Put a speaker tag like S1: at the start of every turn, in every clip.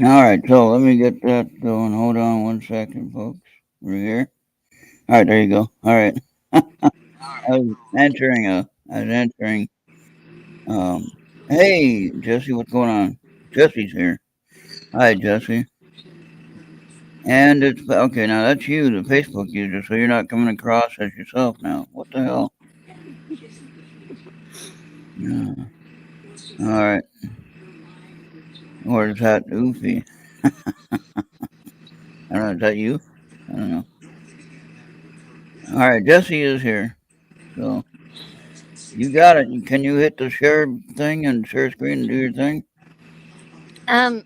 S1: All right, so let me get that going. Hold on one second, folks. We're here. All right, there you go. All right. I was answering. Um, hey, Jesse, what's going on? Jesse's here. Hi, Jesse. And it's okay. Now that's you, the Facebook user. So you're not coming across as yourself now. What the hell? Yeah. All right. Or is that Oofy? I don't know. Is that you? I don't know. All right, Jesse is here. So you got it. Can you hit the share thing and share screen and do your thing?
S2: Um,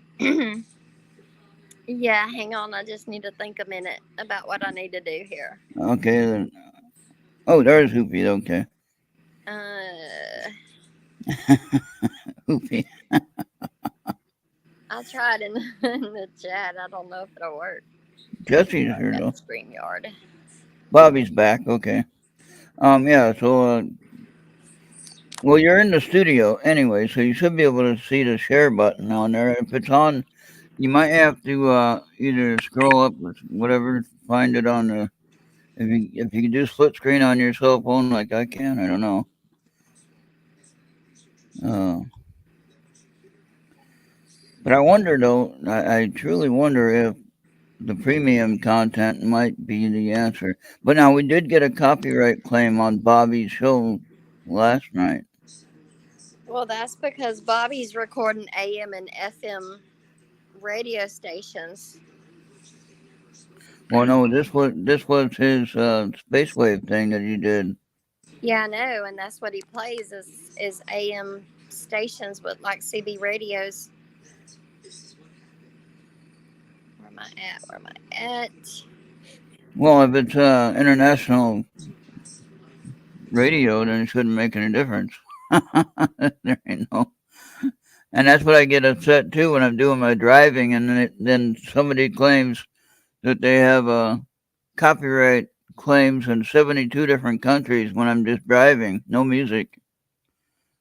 S2: yeah, hang on. I just need to think a minute about what I need to do here.
S1: Okay. Then. Oh, there's Hoopy. Okay.
S2: Uh,
S1: Hoopy.
S2: I tried in, in the chat. I don't know if it'll work.
S1: Jesse's
S2: I've
S1: here
S2: got
S1: though.
S2: StreamYard.
S1: Bobby's back. Okay. Yeah. So, well, you're in the studio anyway, so you should be able to see the share button on there. If it's on, you might have to either scroll up or whatever, find it on the. If you can do split screen on your cell phone like I can, I don't know. Uh, but I wonder though. I truly wonder if the premium content might be the answer. But now we did get a copyright claim on Bobby's show last night.
S2: Well, that's because Bobby's recording AM and FM radio stations.
S1: Well, no, this was his space wave thing that he did.
S2: Yeah, I know, and that's what he plays is AM stations with like CB radios. Where am I at? Where am I at?
S1: Well, if it's international radio, then it shouldn't make any difference. There ain't no. And that's what I get upset too when I'm doing my driving, and then somebody claims that they have copyright claims in 72 different countries when I'm just driving, no music.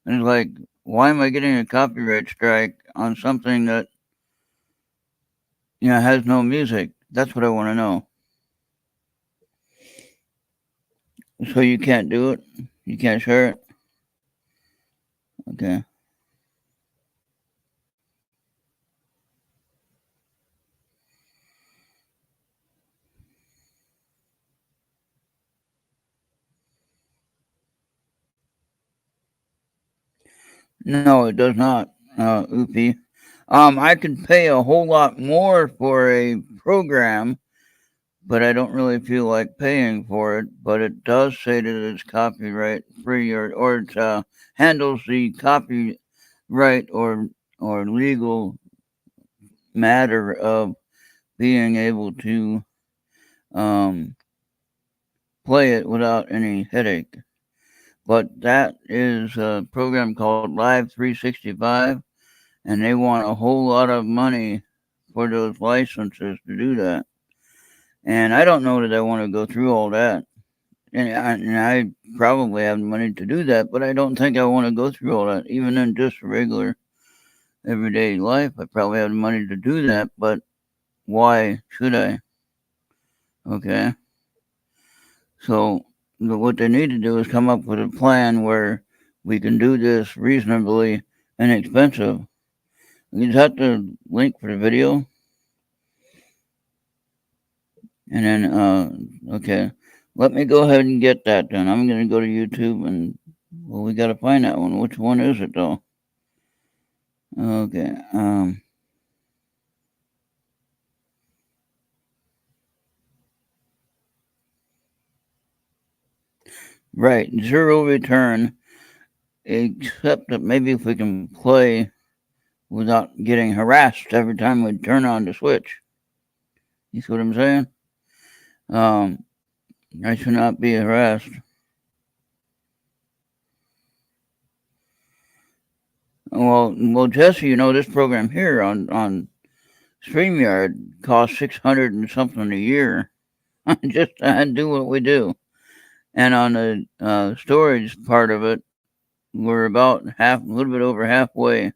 S1: And it's like, why am I getting a copyright strike on something that has no music? That's what I want to know. So you can't do it? You can't share it? Okay. No, it does not, Oopie. I could pay a whole lot more for a program, but I don't really feel like paying for it. But it does say that it's copyright free, or it handles the copyright or legal matter of being able to um, play it without any headache. But that is a program called Live 365, and they want a whole lot of money for those licenses to do that. And I don't know that I want to go through all that. And I probably have the money to do that, but I don't think I want to go through all that. Even in just regular everyday life, I probably have the money to do that, but why should I? Okay. So what they need to do is come up with a plan where we can do this reasonably inexpensive. Is that the link for the video? And then, okay, let me go ahead and get that then. I'm going to go to YouTube and, well, we got to find that one. Which one is it though? Okay, right, zero return, except that maybe if we can play without getting harassed every time we turn on the switch. You see what I'm saying? Um, I should not be harassed. Well, Jesse, this program here on StreamYard costs 600 and something a year, just to do what we do. And on the storage part of it, we're about a little bit over halfway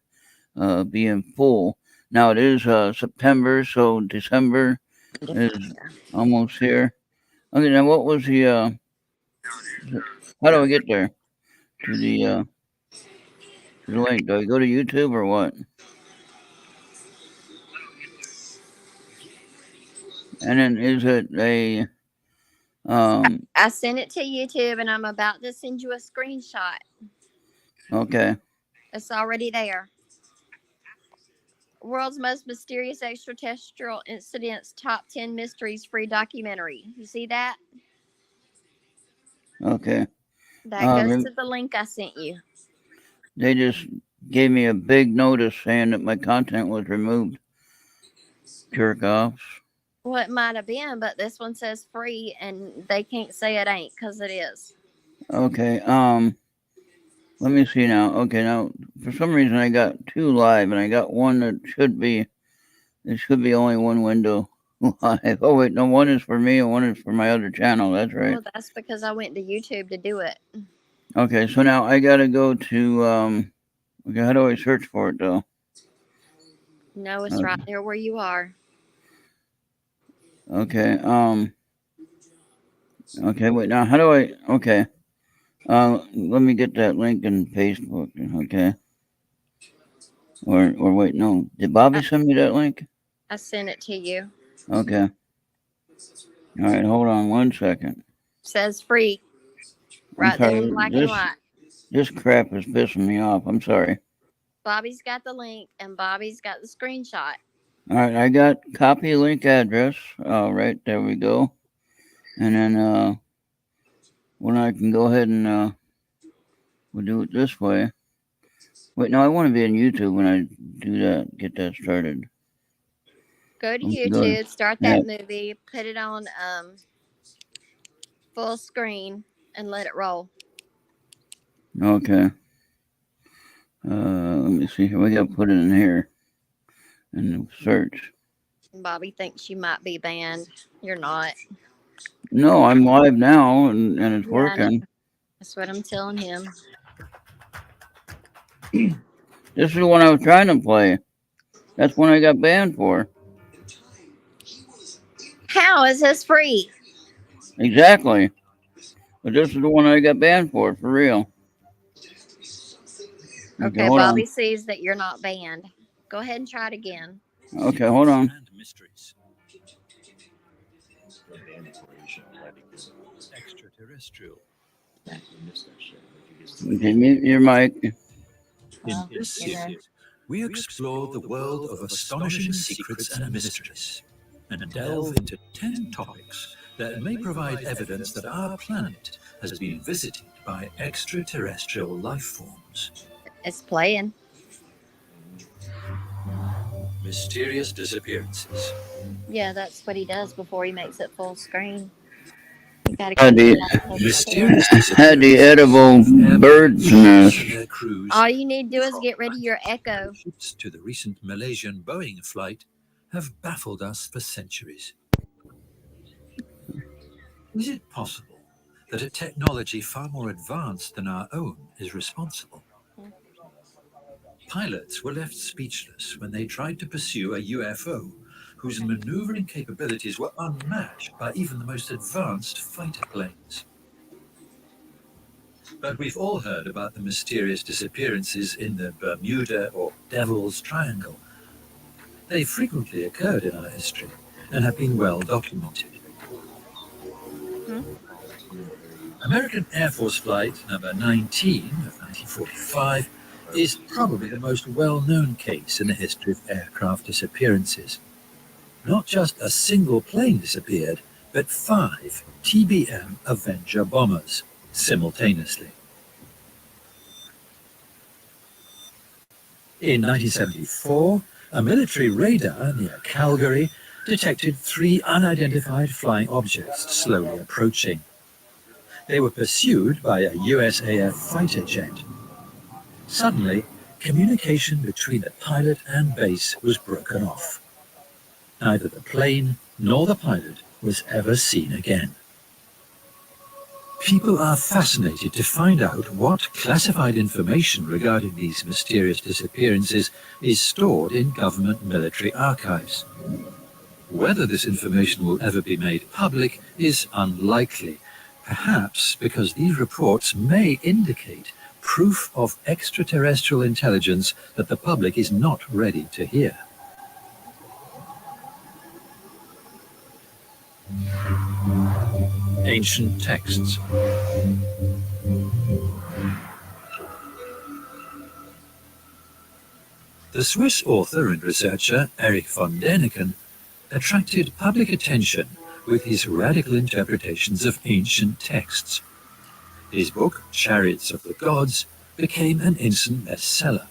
S1: being full. Now it is September, so December is almost here. Okay, now what was the how do I get there to the link? Do I go to YouTube or what? And then is it a
S2: I sent it to YouTube, and I'm about to send you a screenshot.
S1: okay.
S2: It's already there. World's Most Mysterious Extraterrestrial Incidents Top 10 Mysteries free documentary. You see that?
S1: Okay.
S2: That goes to the link I sent you.
S1: They just gave me a big notice saying that my content was removed. Jerk offs.
S2: Well, it might have been, but this one says free, and they can't say it ain't because it is.
S1: Okay. Let me see now. Okay, now for some reason I got two live, and I got one that should be. It should be only one window live. Oh wait, no, one is for me and one is for my other channel. That's right.
S2: Well, that's because I went to YouTube to do it.
S1: Okay, so now I gotta go to Okay, how do I search for it though?
S2: No, it's right there where you are.
S1: Okay. Okay, wait, now how do I okay. Let me get that link in Facebook, okay? Or wait, no. Did Bobby send me that link?
S2: I sent it to you.
S1: Okay. All right, hold on 1 second.
S2: Says free. Right there in black and white.
S1: This crap is pissing me off. I'm sorry.
S2: Bobby's got the link and Bobby's got the screenshot.
S1: All right, I got copy link address. Right, there we go. And then when I can go ahead and we'll do it this way. Wait, no, I want to be on YouTube when I do that. Get that started.
S2: Go to YouTube, start that movie, put it on full screen, and let it roll.
S1: Okay. Let me see here. We got to put it in here and search.
S2: Bobby thinks you might be banned. You're not.
S1: No, I'm live now and it's working.
S2: That's what I'm telling him.
S1: This is the one I was trying to play. That's one I got banned for.
S2: How is this free?
S1: Exactly. But this is the one I got banned for real.
S2: Okay, Bobby sees that you're not banned. Go ahead and try it again.
S1: Okay, hold on.
S3: Extraterrestrial.
S1: Okay, mute your mic.
S3: In this series, we explore the world of astonishing secrets and mysteries, and delve into 10 topics that may provide evidence that our planet has been visited by extraterrestrial life forms.
S2: It's playing.
S3: Mysterious disappearances.
S2: Yeah, that's what he does before he makes it full screen. You gotta
S1: Had the edible bird's nest.
S2: All you need to do is get rid of your echo.
S3: To the recent Malaysian Boeing flight have baffled us for centuries. Is it possible that a technology far more advanced than our own is responsible? Pilots were left speechless when they tried to pursue a UFO whose maneuvering capabilities were unmatched by even the most advanced fighter planes. But we've all heard about the mysterious disappearances in the Bermuda or Devil's Triangle. They frequently occurred in our history and have been well documented. American Air Force Flight number 19 of 1945 is probably the most well-known case in the history of aircraft disappearances. Not just a single plane disappeared, but 5 TBM Avenger bombers simultaneously. In 1974, a military radar near Calgary detected 3 unidentified flying objects slowly approaching. They were pursued by a USAF fighter jet. Suddenly, communication between the pilot and base was broken off. Neither the plane nor the pilot was ever seen again. People are fascinated to find out what classified information regarding these mysterious disappearances is stored in government military archives. Whether this information will ever be made public is unlikely, perhaps because these reports may indicate proof of extraterrestrial intelligence that the public is not ready to hear. Ancient texts. The Swiss author and researcher Erich von Däniken attracted public attention with his radical interpretations of ancient texts. His book, Chariots of the Gods, became an instant bestseller.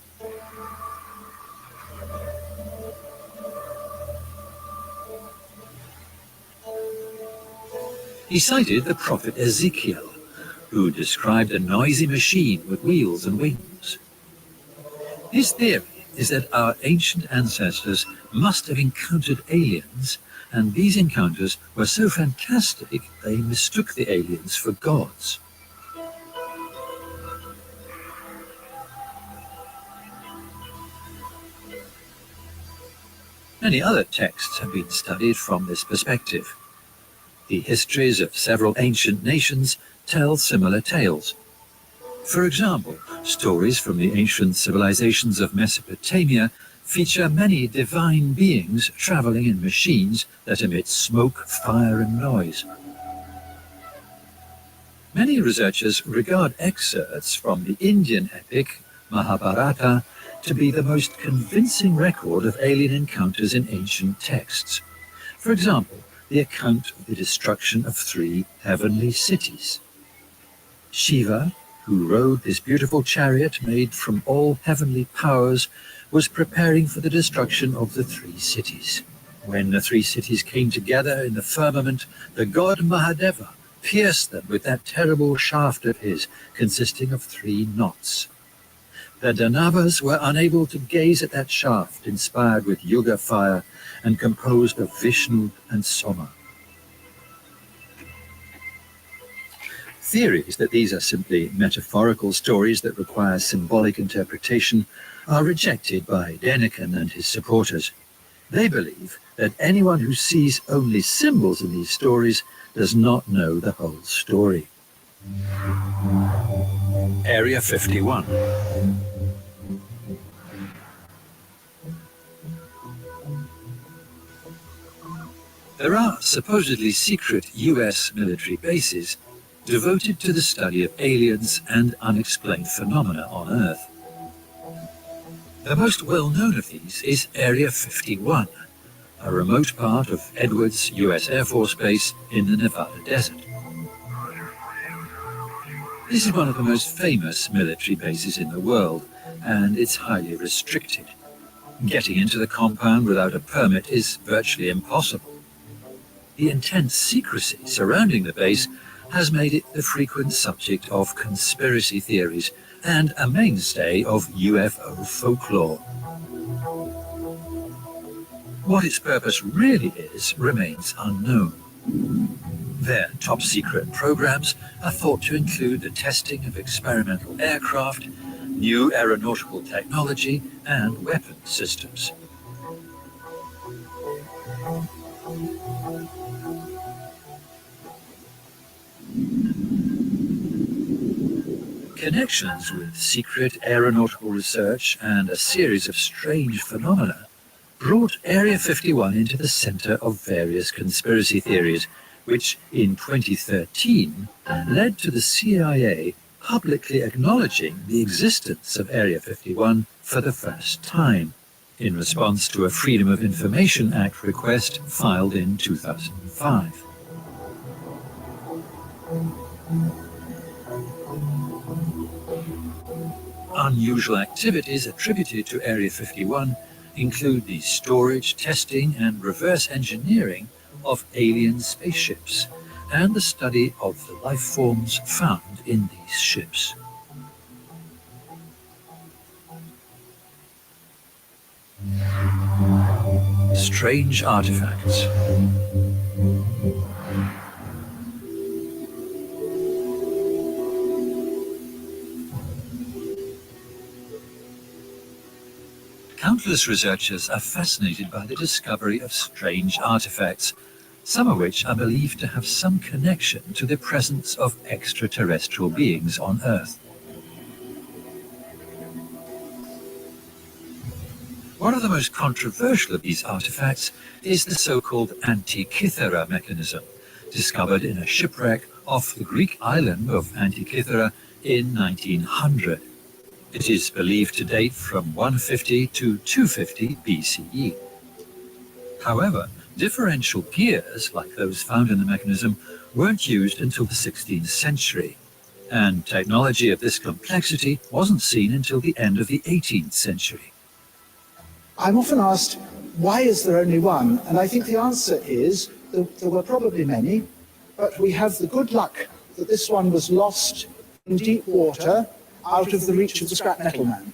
S3: He cited the prophet Ezekiel, who described a noisy machine with wheels and wings. His theory is that our ancient ancestors must have encountered aliens, and these encounters were so fantastic they mistook the aliens for gods. Many other texts have been studied from this perspective. The histories of several ancient nations tell similar tales. For example, stories from the ancient civilizations of Mesopotamia feature many divine beings traveling in machines that emit smoke, fire, and noise. Many researchers regard excerpts from the Indian epic Mahabharata to be the most convincing record of alien encounters in ancient texts. For example, the account of the destruction of 3 heavenly cities. Shiva, who rode this beautiful chariot made from all heavenly powers, was preparing for the destruction of the 3 cities. When the 3 cities came together in the firmament, the god Mahadeva pierced them with that terrible shaft of his, consisting of 3 knots. The Danavas were unable to gaze at that shaft, inspired with Yuga fire and composed of Vishnu and Soma. Theories that these are simply metaphorical stories that require symbolic interpretation are rejected by Däniken and his supporters. They believe that anyone who sees only symbols in these stories does not know the whole story. Area 51. There are supposedly secret US military bases devoted to the study of aliens and unexplained phenomena on Earth. The most well-known of these is Area 51, a remote part of Edwards US Air Force Base in the Nevada desert. This is one of the most famous military bases in the world, and it's highly restricted. Getting into the compound without a permit is virtually impossible. The intense secrecy surrounding the base has made it the frequent subject of conspiracy theories and a mainstay of UFO folklore. What its purpose really is remains unknown. Their top-secret programs are thought to include the testing of experimental aircraft, new aeronautical technology, and weapon systems. Connections with secret aeronautical research and a series of strange phenomena brought Area 51 into the center of various conspiracy theories, which in 2013 led to the CIA publicly acknowledging the existence of Area 51 for the first time, in response to a Freedom of Information Act request filed in 2005. Unusual activities attributed to Area 51 include the storage, testing, and reverse engineering of alien spaceships, and the study of the life forms found in these ships. Strange artifacts. Countless researchers are fascinated by the discovery of strange artifacts, some of which are believed to have some connection to the presence of extraterrestrial beings on Earth. One of the most controversial of these artifacts is the so-called Antikythera mechanism, discovered in a shipwreck off the Greek island of Antikythera in 1900. It is believed to date from 150 to 250 BCE. However, differential gears, like those found in the mechanism, weren't used until the 16th century, and technology of this complexity wasn't seen until the end of the 18th century.
S4: I'm often asked, why is there only one? And I think the answer is that there were probably many, but we have the good luck that this one was lost in deep water out of the reach of the scrap metal man.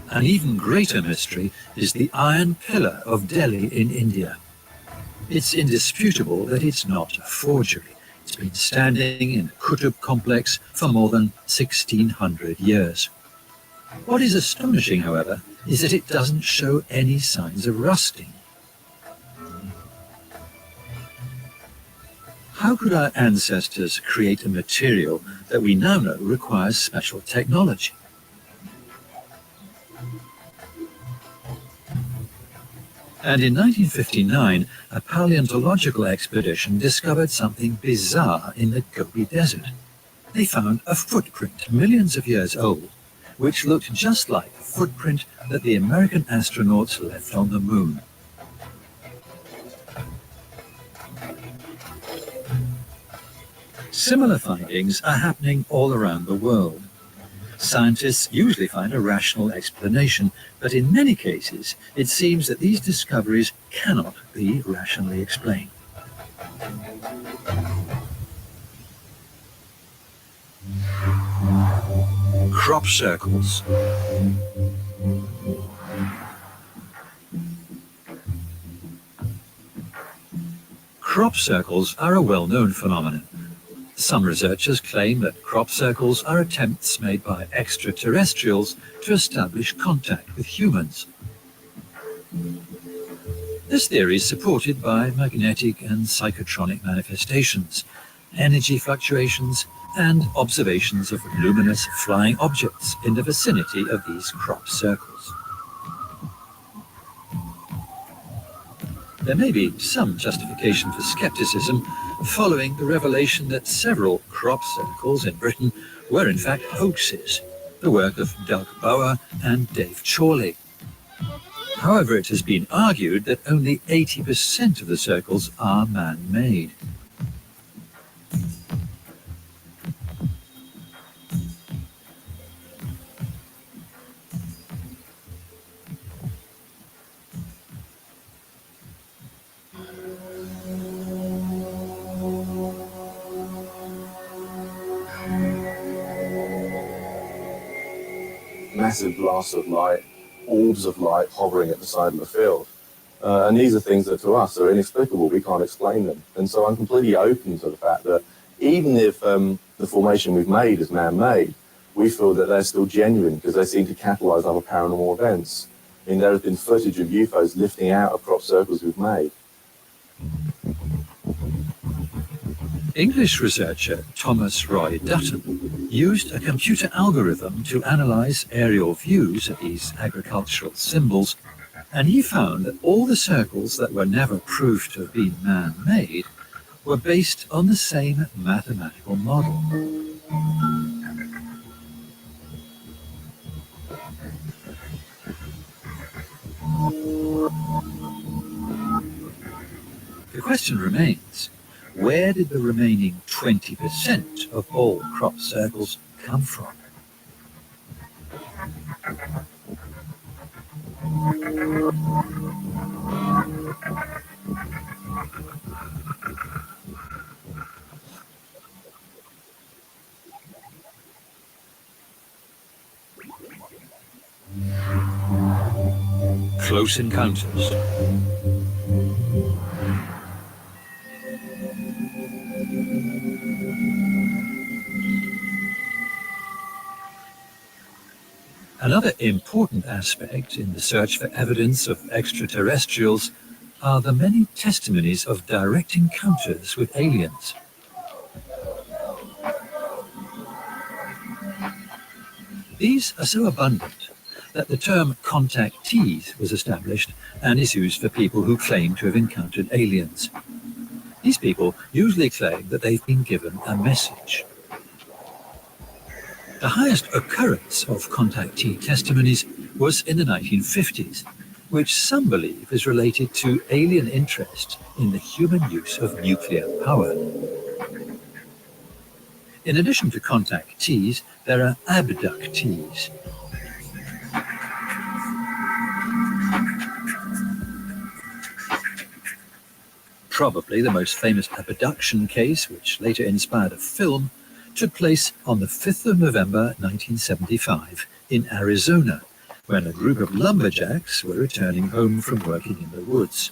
S3: An even greater mystery is the Iron Pillar of Delhi in India. It's indisputable that it's not a forgery. It's been standing in the Qutb complex for more than 1600 years. What is astonishing, however, is that it doesn't show any signs of rusting. How could our ancestors create a material that we now know requires special technology? And in 1959, a paleontological expedition discovered something bizarre in the Gobi Desert. They found a footprint millions of years old, which looked just like the footprint that the American astronauts left on the moon. Similar findings are happening all around the world. Scientists usually find a rational explanation, but in many cases it seems that these discoveries cannot be rationally explained. Crop circles. Crop circles are a well-known phenomenon. Some researchers claim that crop circles are attempts made by extraterrestrials to establish contact with humans. This theory is supported by magnetic and psychotronic manifestations, energy fluctuations, and observations of luminous flying objects in the vicinity of these crop circles. There may be some justification for skepticism following the revelation that several crop circles in Britain were in fact hoaxes, the work of Doug Bower and Dave Chorley. However, it has been argued that only 80% of the circles are man-made.
S5: Massive blasts of light, orbs of light hovering at the side of the field. And these are things that to us are inexplicable. We can't explain them. And so I'm completely open to the fact that even if the formation we've made is man-made, we feel that they're still genuine because they seem to catalyze other paranormal events. I mean, there has been footage of UFOs lifting out of crop circles we've made.
S3: English researcher Thomas Roy Dutton used a computer algorithm to analyze aerial views of these agricultural symbols, and he found that all the circles that were never proved to have been man-made were based on the same mathematical model. The question remains, where did the remaining 20% of all crop circles come from? Close encounters. Another important aspect in the search for evidence of extraterrestrials are the many testimonies of direct encounters with aliens. These are so abundant that the term contactees was established and is used for people who claim to have encountered aliens. These people usually claim that they've been given a message. The highest occurrence of contactee testimonies was in the 1950s, which some believe is related to alien interest in the human use of nuclear power. In addition to contactees, there are abductees. Probably the most famous abduction case, which later inspired a film, took place on the 5th of November 1975 in Arizona, when a group of lumberjacks were returning home from working in the woods.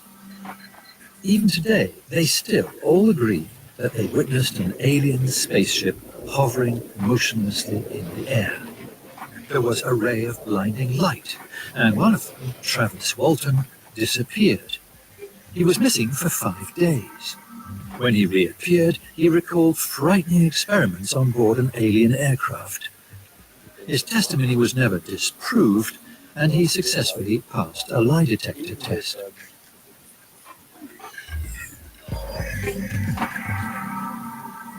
S3: Even today, they still all agree that they witnessed an alien spaceship hovering motionlessly in the air. There was a ray of blinding light, and one of them, Travis Walton, disappeared. He was missing for 5 days. When he reappeared, he recalled frightening experiments on board an alien aircraft. His testimony was never disproved, and he successfully passed a lie detector test.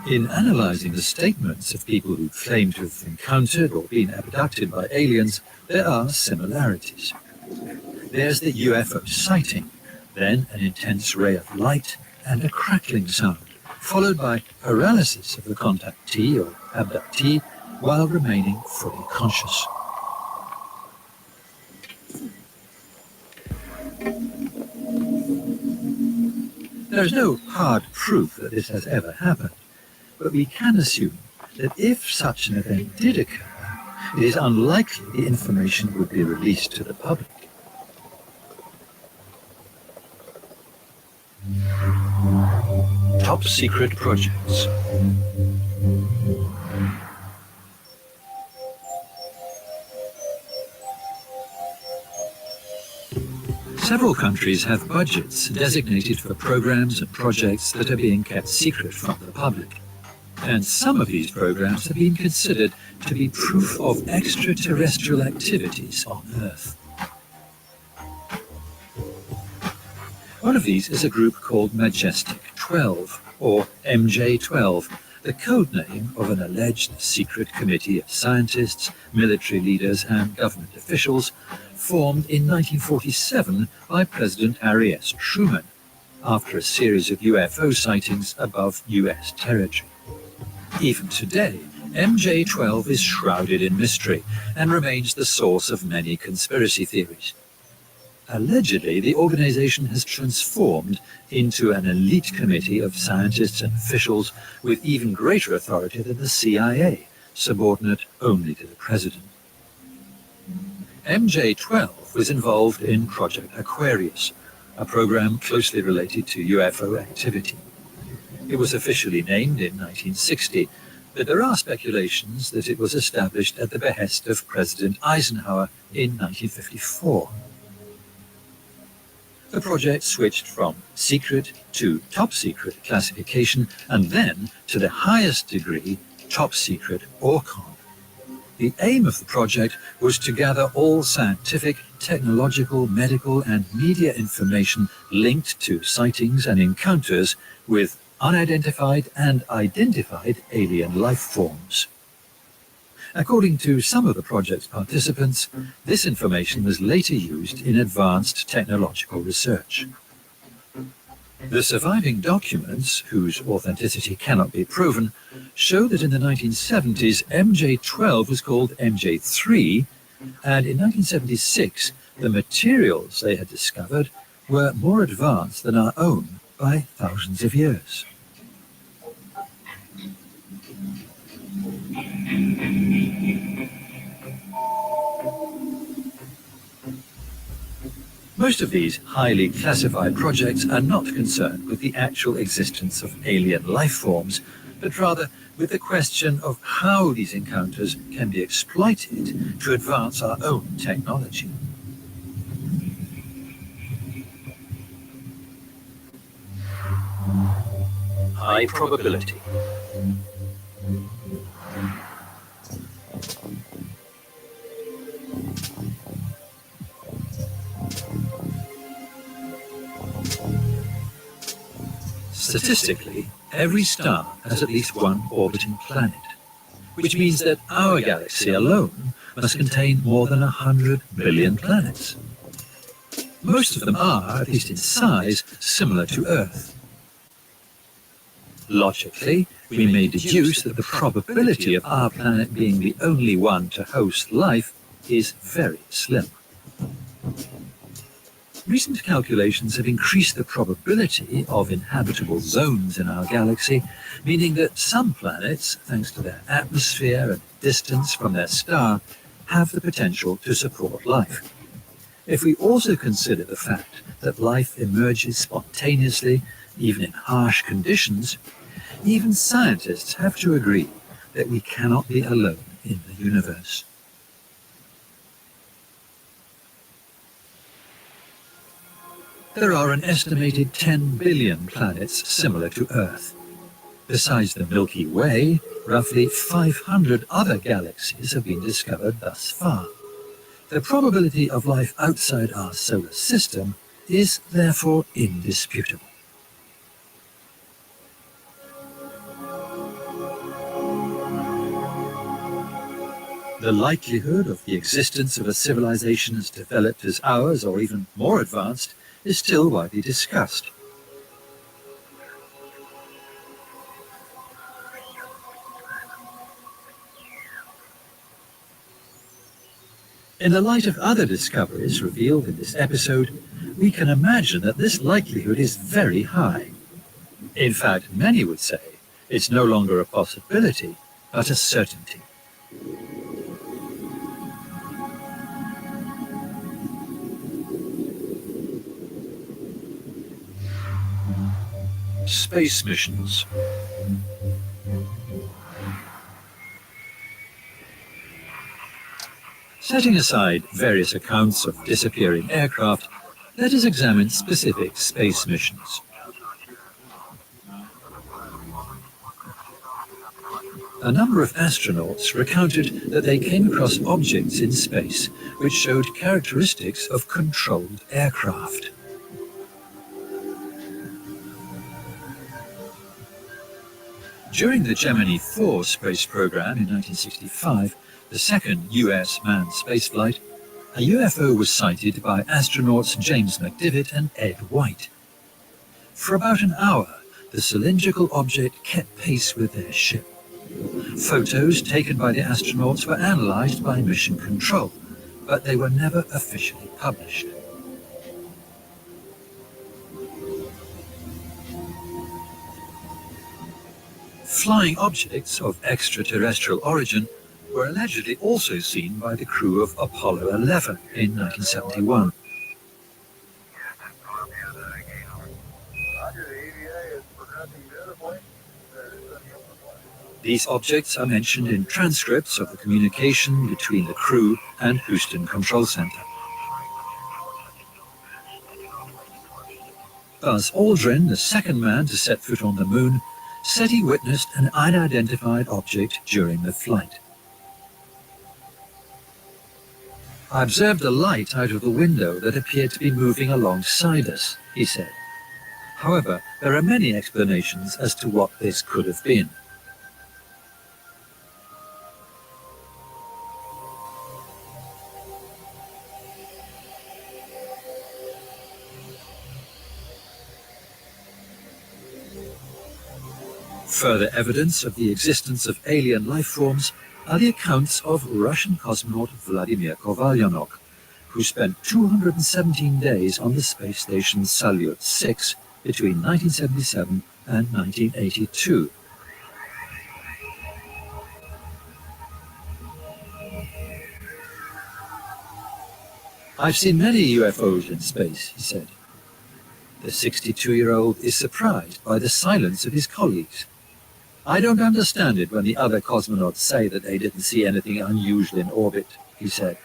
S3: In analyzing the statements of people who claim to have encountered or been abducted by aliens, there are similarities. There's the UFO sighting, then an intense ray of light and a crackling sound, followed by paralysis of the contactee or abductee while remaining fully conscious. There is no hard proof that this has ever happened, but we can assume that if such an event did occur, it is unlikely the information would be released to the public. Top secret projects. Several countries have budgets designated for programs and projects that are being kept secret from the public. And some of these programs have been considered to be proof of extraterrestrial activities on Earth. One of these is a group called Majestic 12, or MJ-12, the code name of an alleged secret committee of scientists, military leaders, and government officials formed in 1947 by President Harry S. Truman after a series of UFO sightings above U.S. territory. Even today, MJ-12 is shrouded in mystery and remains the source of many conspiracy theories. Allegedly, the organization has transformed into an elite committee of scientists and officials with even greater authority than the CIA, subordinate only to the president. MJ-12 was involved in Project Aquarius, a program closely related to UFO activity. It was officially named in 1960, but there are speculations that it was established at the behest of President Eisenhower in 1954. The project switched from secret to top secret classification and then to the highest degree, top secret ORCON. The aim of the project was to gather all scientific, technological, medical, and media information linked to sightings and encounters with unidentified and identified alien life forms. According to some of the project's participants, this information was later used in advanced technological research. The surviving documents, whose authenticity cannot be proven, show that in the 1970s MJ-12 was called MJ-3, and in 1976 the materials they had discovered were more advanced than our own by thousands of years. Most of these highly classified projects are not concerned with the actual existence of alien life forms, but rather with the question of how these encounters can be exploited to advance our own technology. High probability. Statistically, every star has at least one orbiting planet, which means that our galaxy alone must contain more than 100 billion planets. Most of them are, at least in size, similar to Earth. Logically, we may deduce that the probability of our planet being the only one to host life is very slim. Recent calculations have increased the probability of inhabitable zones in our galaxy, meaning that some planets, thanks to their atmosphere and distance from their star, have the potential to support life. If we also consider the fact that life emerges spontaneously, even in harsh conditions, even scientists have to agree that we cannot be alone in the universe. There are an estimated 10 billion planets similar to Earth. Besides the Milky Way, roughly 500 other galaxies have been discovered thus far. The probability of life outside our solar system is therefore indisputable. The likelihood of the existence of a civilization as developed as ours, or even more advanced, is still widely discussed. In the light of other discoveries revealed in this episode, we can imagine that this likelihood is very high. In fact, many would say it's no longer a possibility, but a certainty. Space missions. Setting aside various accounts of disappearing aircraft, let us examine specific space missions. A number of astronauts recounted that they came across objects in space which showed characteristics of controlled aircraft. During the Gemini 4 space program in 1965, the second US manned spaceflight, a UFO was sighted by astronauts James McDivitt and Ed White. For about an hour, the cylindrical object kept pace with their ship. Photos taken by the astronauts were analyzed by Mission Control, but they were never officially published. Flying objects of extraterrestrial origin were allegedly also seen by the crew of Apollo 11 in 1971. These objects are mentioned in transcripts of the communication between the crew and Houston Control Center. Buzz Aldrin, the second man to set foot on the moon, said he witnessed an unidentified object during the flight. I observed a light out of the window that appeared to be moving alongside us, he said. However, there are many explanations as to what this could have been. Further evidence of the existence of alien life forms are the accounts of Russian cosmonaut Vladimir Kovalyanok, who spent 217 days on the space station Salyut 6 between 1977 and 1982. I've seen many UFOs in space, he said. The 62-year-old is surprised by the silence of his colleagues. I don't understand it when the other cosmonauts say that they didn't see anything unusual in orbit, he said,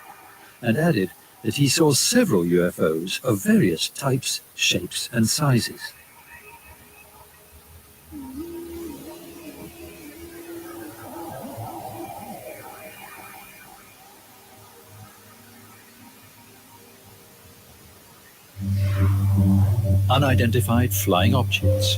S3: and added that he saw several UFOs of various types, shapes, and sizes. Unidentified flying objects.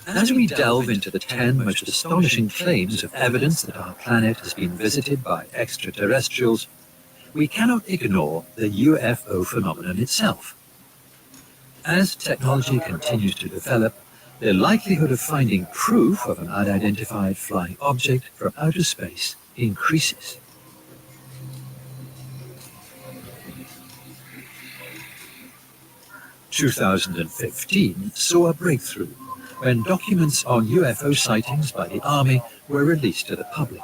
S3: As we delve into the 10 most astonishing claims of evidence that our planet has been visited by extraterrestrials, we cannot ignore the UFO phenomenon itself. As technology continues to develop, the likelihood of finding proof of an unidentified flying object from outer space increases. " 2015 saw a breakthrough when documents on UFO sightings by the Army were released to the public.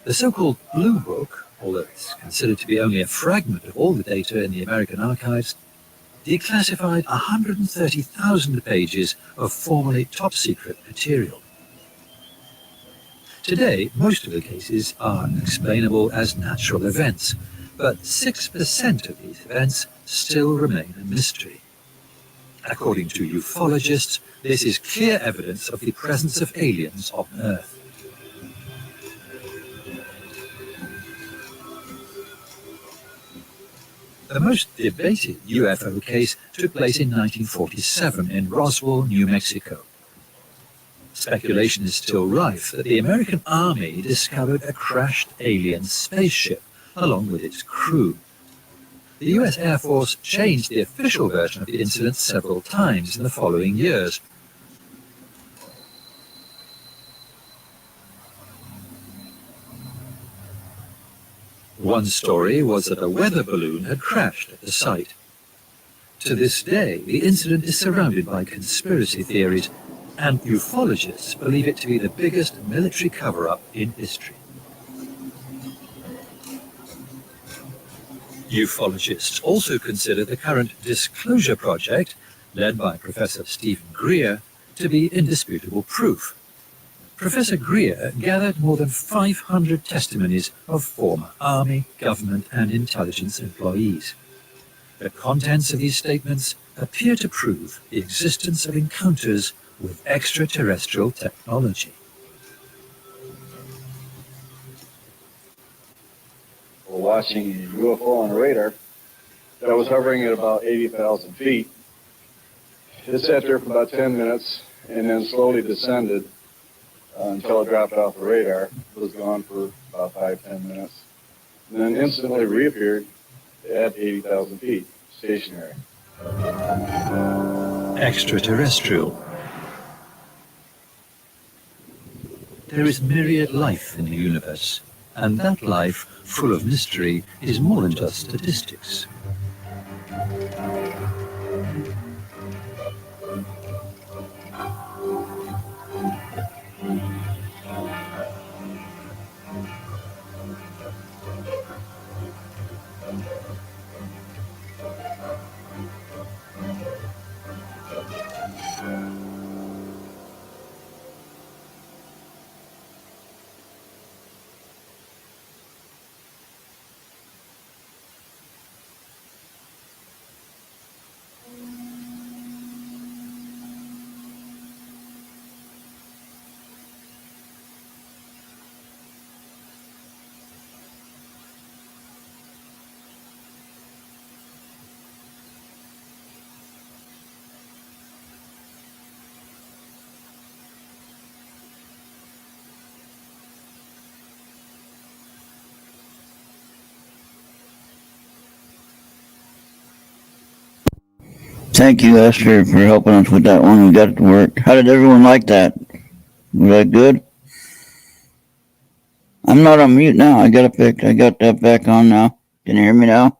S3: The so-called Blue Book, although it's considered to be only a fragment of all the data in the American archives, declassified 130,000 pages of formerly top-secret material. Today, most of the cases are explainable as natural events, but 6% of these events still remain a mystery. According to ufologists, this is clear evidence of the presence of aliens on Earth. The most debated UFO case took place in 1947 in Roswell, New Mexico. Speculation is still rife that the American Army discovered a crashed alien spaceship along with its crew. The US Air Force changed the official version of the incident several times in the following years. One story was that a weather balloon had crashed at the site. To this day, the incident is surrounded by conspiracy theories, and ufologists believe it to be the biggest military cover-up in history. Ufologists also consider the current Disclosure Project, led by Professor Stephen Greer, to be indisputable proof. Professor Greer gathered more than 500 testimonies of former Army, government, and intelligence employees. The contents of these statements appear to prove the existence of encounters with extraterrestrial technology.
S6: We're watching a UFO on radar that was hovering at about 80,000 feet. It sat there for about 10 minutes and then slowly descended until it dropped off the radar. It was gone for about 5-10 minutes. And then instantly reappeared at 80,000 feet, stationary.
S3: Extraterrestrial. There is myriad life in the universe, and that life, full of mystery, is more than just statistics.
S1: Thank you, Esther, for helping us with that one. We got it to work. How did everyone like that? Was that good? I'm not on mute now. I got it fixed. I got that back on now. Can you hear me now?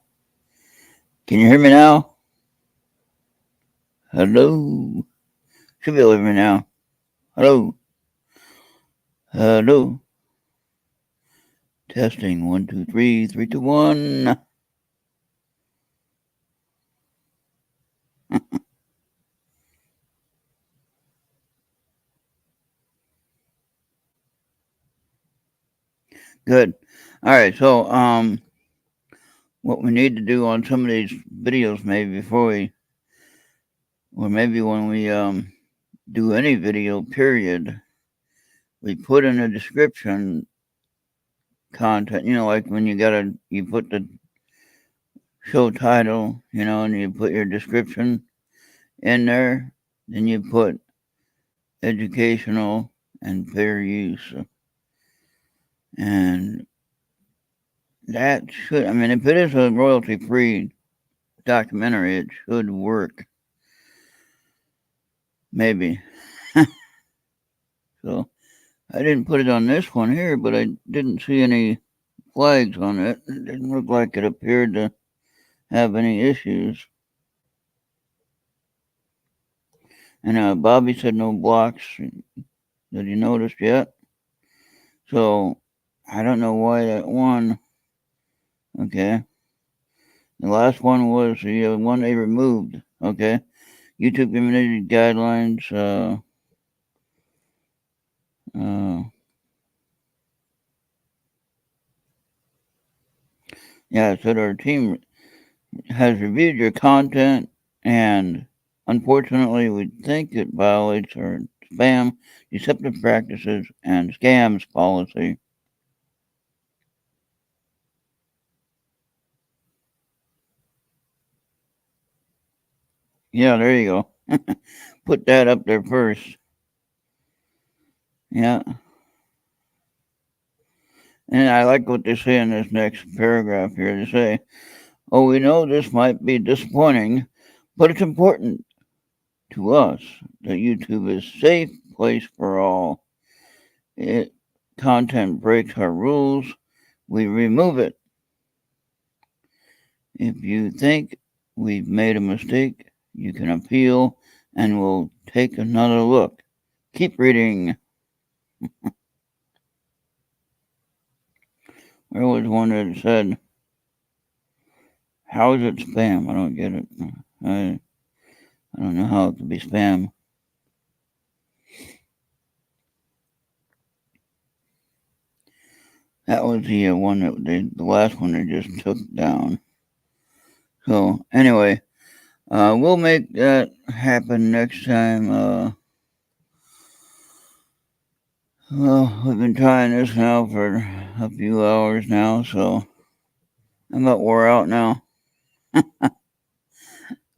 S1: Can you hear me now? Hello? Should be able to hear me now. Hello? Hello? Testing. 1, 2, 3, 3, 2, 1. Good. All right. So, what we need to do on some of these videos, maybe before we, or maybe when we do any video, period, we put in the description content. You know, like when you put the show title, you know, and you put your description in there, then you put educational and fair use. And that should, I mean, if it is a royalty free documentary, it should work. Maybe. So I didn't put it on this one here, but I didn't see any flags on it. It didn't look like it appeared to have any issues. And Bobby said no blocks that he noticed yet. So I don't know why that one. Okay. The last one was the one they removed. Okay. YouTube community guidelines. Yeah, it said our team has reviewed your content, and unfortunately, we think it violates our spam, deceptive practices, and scams policy. Yeah, there you go. Put that up there first. Yeah. And I like what they say in this next paragraph here. They say, oh, we know this might be disappointing, but it's important to us that YouTube is a safe place for all. It content breaks our rules, we remove it. If you think we've made a mistake, you can appeal and we'll take another look. Keep reading. There was one that said, how is it spam? I don't get it. I don't know how it could be spam. That was the one that the last one they just took down. So anyway, we'll make that happen next time. Well, we've been trying this now for a few hours now, so I'm about wore out now.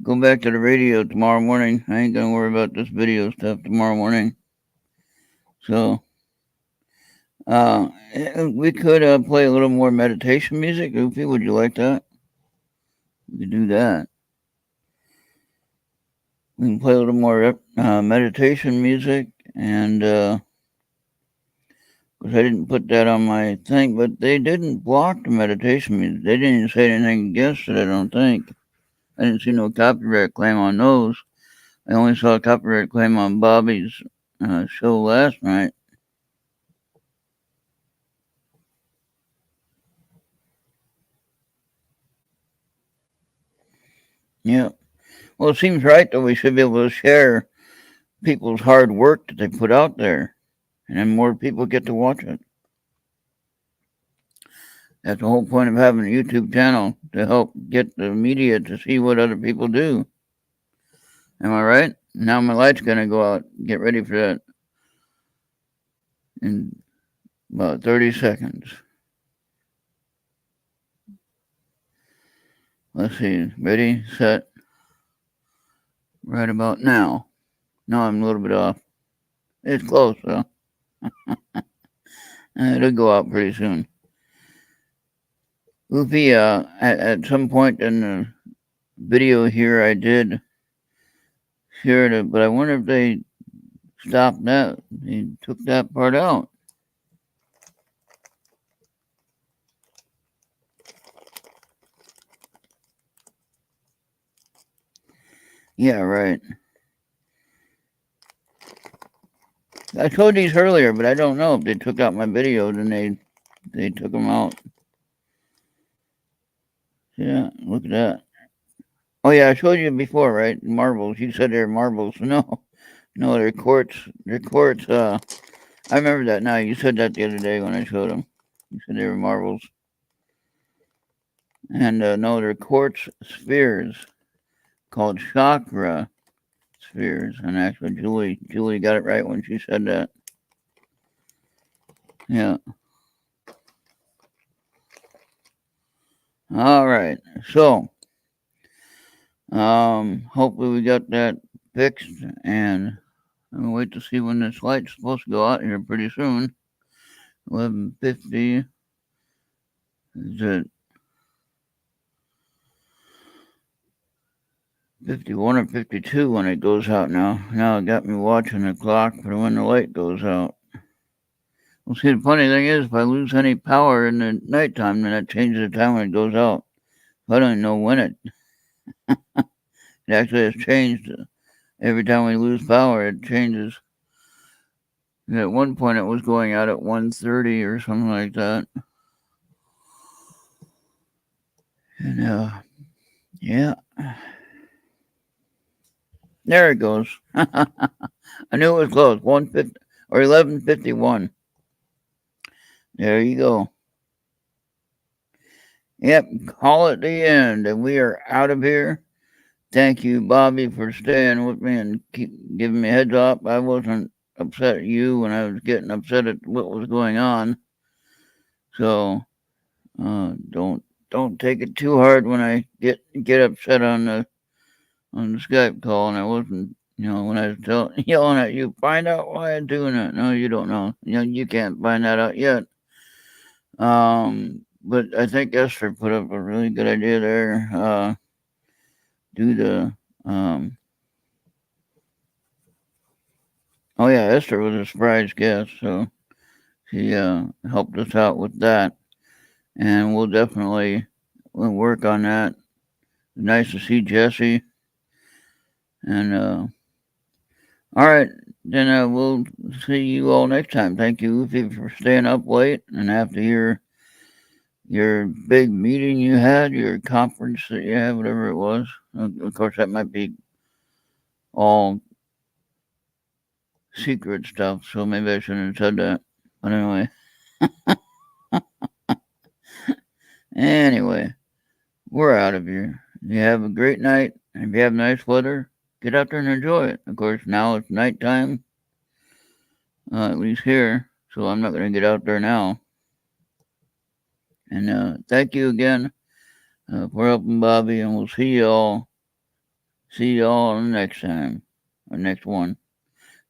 S1: Go back to the radio tomorrow morning. I ain't gonna worry about this video stuff tomorrow morning. So, we could play a little more meditation music. Goofy, would you like that? We could do that. We can play a little more meditation music, and because I didn't put that on my thing, but they didn't block the meditation music. They didn't even say anything against it, I don't think. I didn't see no copyright claim on those. I only saw a copyright claim on Bobby's show last night. Yeah. Well, it seems right that we should be able to share people's hard work that they put out there, and then more people get to watch it. That's the whole point of having a YouTube channel, to help get the media to see what other people do. Am I right? Now my light's going to go out. Get ready for that in about 30 seconds. Let's see. Ready, set, right about now. No, I'm a little bit off. It's close, though. It'll go out pretty soon. Goofy, at some point in the video here, I did share it, but I wonder if they stopped that. They took that part out. Yeah, right. I told these earlier, but I don't know if they took out my videos and they took them out. Yeah, look at that. Oh yeah, I showed you before, right? Marbles. You said they're marbles. No, they're quartz. They're quartz. I remember that now. You said that the other day when I showed them. You said they were marbles. And no, they're quartz spheres called chakra spheres. And actually, Julie got it right when she said that. Yeah. All right. So, hopefully we got that fixed, and I'm gonna wait to see when this light's supposed to go out here pretty soon. 11:50. Is it 51 or 52 when it goes out now? Now it got me watching the clock for when the light goes out. Well, see, the funny thing is, if I lose any power in the nighttime, then that changes the time when it goes out. I don't know when it actually has changed. Every time we lose power, it changes. At one point, it was going out at 1:30 or something like that. And yeah, there it goes. I knew it was close. 1:50 or 11:51. There you go. Yep, call it the end, and we are out of here. Thank you, Bobby, for staying with me and keep giving me a heads up. I wasn't upset at you when I was getting upset at what was going on. So don't take it too hard when I get upset on the Skype call, and I wasn't, when I was yelling at you, find out why I'm doing it. No, you don't know. You can't find that out yet. But I think Esther put up a really good idea there. Do the oh yeah, Esther was a surprise guest, so she helped us out with that, and we'll definitely work on that. Nice to see Jesse, and all right, then we'll see you all next time. Thank you, Luffy, for staying up late, and after your big meeting you had, your conference that you had, whatever it was. Of course, that might be all secret stuff, so maybe I shouldn't have said that. But anyway, we're out of here. You have a great night. If you have nice weather, get out there and enjoy it. Of course, now it's nighttime, at least here, so I'm not going to get out there now. And thank you again for helping Bobby, and we'll see you all next time, or next one.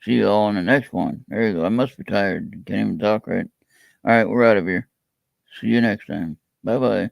S1: See you all in the next one. There you go. I must be tired. Can't even talk right. All right, we're out of here. See you next time. Bye-bye.